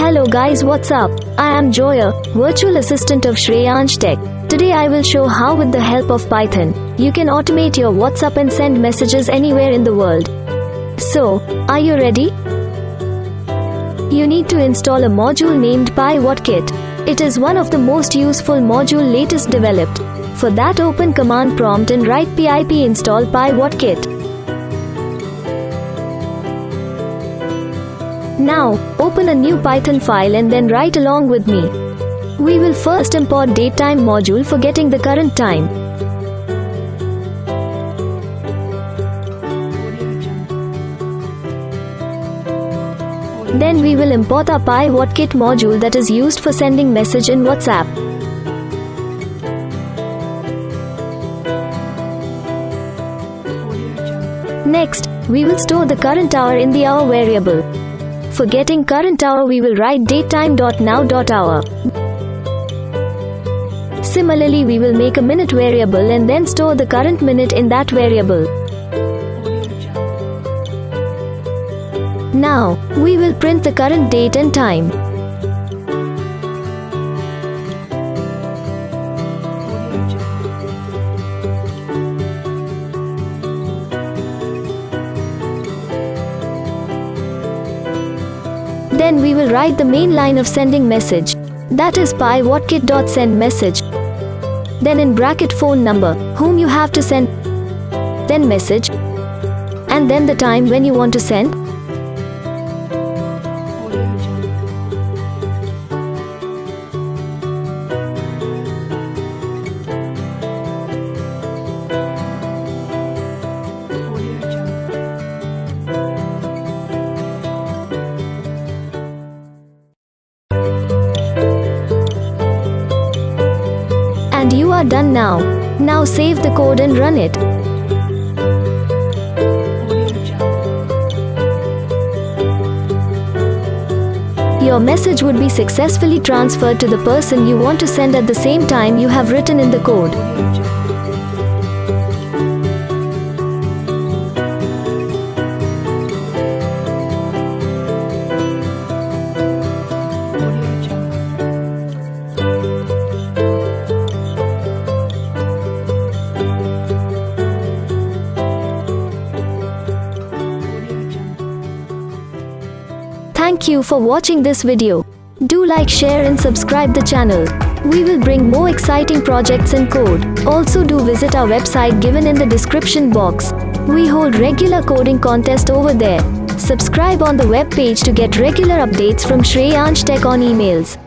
Hello guys, what's up? I am Joya, virtual assistant of Shreyansh Techz. Today I will show how with the help of Python, you can automate your WhatsApp and send messages anywhere in the world. So, are you ready? You need to install a module named PyWhatKit. It is one of the most useful module latest developed. For that, open command prompt and write pip install PyWhatKit. Now, open a new Python file and then write along with me. We will first import datetime module for getting the current time. Then we will import our PyWhatKit module that is used for sending message in WhatsApp. Next, we will store the current hour in the hour variable. For getting current hour, we will write datetime.now.hour. Similarly, we will make a minute variable and then store the current minute in that variable. Now, we will print the current date and time. Then we will write the main line of sending message. That is PyWhatKit.sendMessage. Then in bracket phone number, whom you have to send, then message, and then the time when you want to send. And you are done now. Now save the code and run it. Your message would be successfully transferred to the person you want to send at the same time you have written in the code. Thank you for watching this video. Do like, share and subscribe the channel. We will bring more exciting projects and code. Also do visit our website given in the description box. We hold regular coding contest over there. Subscribe on the web page to get regular updates from Shreyansh Tech on emails.